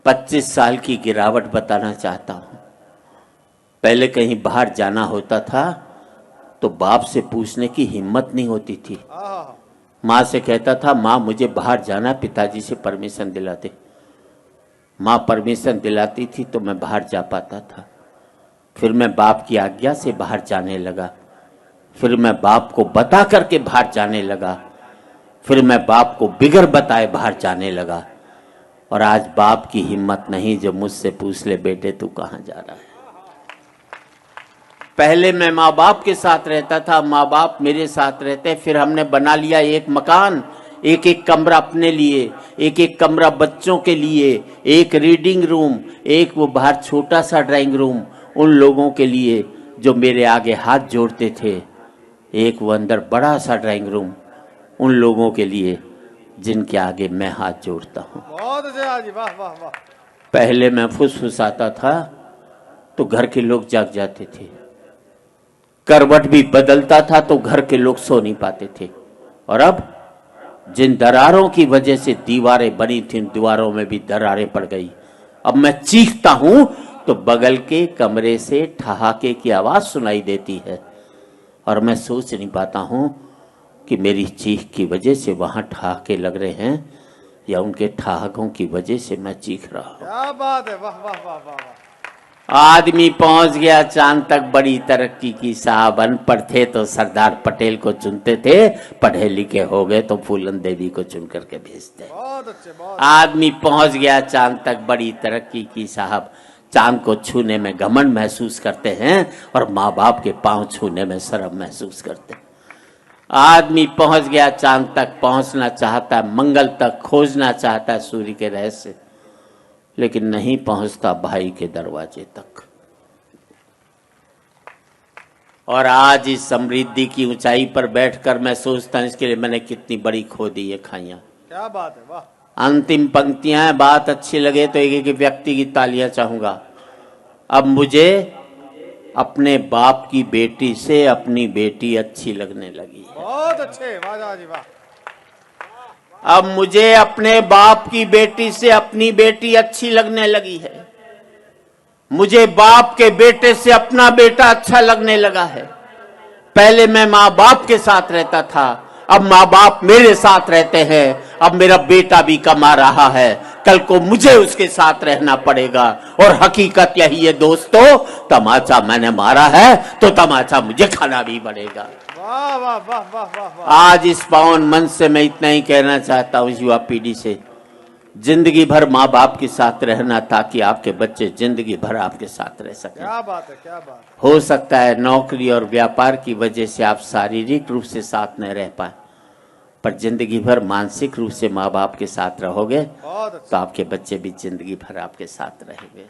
25 साल की गिरावट बताना चाहता हूँ। पहले कहीं बाहर जाना होता था तो बाप से पूछने की हिम्मत नहीं होती थी। माँ से कहता था माँ मुझे बाहर जाना, पिताजी से परमिशन दिलाते। माँ परमिशन दिलाती थी तो मैं बाहर जा पाता था। फिर मैं बाप की आज्ञा से बाहर जाने लगा। फिर मैं बाप को बता करके बाहर जाने लगा। फिर मैं बाप को बिगर बताए बाहर जाने लगा। और आज बाप की हिम्मत नहीं जो मुझसे पूछ ले बेटे तू कहाँ जा रहा है। पहले मैं माँ बाप के साथ रहता था, माँ बाप मेरे साथ रहते। फिर हमने बना लिया एक मकान, एक एक कमरा अपने लिए, एक एक कमरा बच्चों के लिए, एक रीडिंग रूम, एक वो बाहर छोटा सा ड्राइंग रूम उन लोगों के लिए जो मेरे आगे हाथ जोड़ते थे, एक वो अंदर बड़ा सा ड्राइंग रूम उन लोगों के लिए जिनके आगे मैं हाथ जोड़ता हूँ। बहुत अच्छा जी, वाह वाह वाह। पहले मैं फुसफुसाता था तो घर के लोग जाग जाते थे, करवट भी बदलता था तो घर के लोग सो नहीं पाते थे। और अब जिन दरारों की वजह से दीवारें बनी थी, दीवारों में भी दरारें पड़ गई। अब मैं चीखता हूं तो बगल के कमरे से ठहाके की आवाज सुनाई देती है और मैं सोच नहीं पाता हूं कि मेरी चीख की वजह से वहां ठहाके लग रहे हैं या उनके ठहाकों की वजह से मैं चीख रहा हूं। क्या बात है, वाह वाह वाह वाह वाह। आदमी पहुंच गया चांद तक, बड़ी तरक्की की साहब। अनपढ़ थे तो सरदार पटेल को चुनते थे, पढ़े लिखे हो गए तो फूलन देवी को चुन करके भेजते। बहुत अच्छे, बहुत। आदमी पहुंच गया चांद तक, बड़ी तरक्की की साहब। चांद को छूने में घमंड महसूस करते हैं और माँ बाप के पांव छूने में शर्म महसूस करते हैं। आदमी पहुंच गया चांद तक, पहुंचना चाहता है, मंगल तक खोजना चाहता है सूर्य के रहस्य, लेकिन नहीं पहुंचता भाई के दरवाजे तक। और आज इस समृद्धि की ऊंचाई पर बैठकर मैं सोचता हूं इसके लिए मैंने कितनी बड़ी खो दी ये खाइयां। क्या बात है, वाह। अंतिम पंक्तियां हैं, बात अच्छी लगे तो एक एक व्यक्ति की तालियां चाहूंगा। अब मुझे अपने बाप की बेटी से अपनी बेटी अच्छी लगने लगी है। बहुत अच्छे, वाह जी वाह। अब मुझे अपने बाप की बेटी से अपनी बेटी अच्छी लगने लगी है। मुझे बाप के बेटे से अपना बेटा अच्छा लगने लगा है। पहले मैं माँ बाप के साथ रहता था, अब माँ बाप मेरे साथ रहते हैं। अब मेरा बेटा भी कमा रहा है, कल को मुझे उसके साथ रहना पड़ेगा। और हकीकत यही है दोस्तों, तमाचा मैंने मारा है तो तमाचा मुझे खाना भी पड़ेगा। वाह वाह वाह वाह वाह वाह। आज इस पावन मन से मैं इतना ही कहना चाहता हूँ युवा पीढ़ी से, जिंदगी भर माँ बाप के साथ रहना ताकि आपके बच्चे जिंदगी भर आपके साथ रह सकें। क्या बात है, क्या बात है। हो सकता है नौकरी और व्यापार की वजह से आप शारीरिक रूप से साथ न रह पाए, पर जिंदगी भर मानसिक रूप से माँ बाप के साथ रहोगे बहुत अच्छा। तो आपके बच्चे भी जिंदगी भर आपके साथ रहेंगे।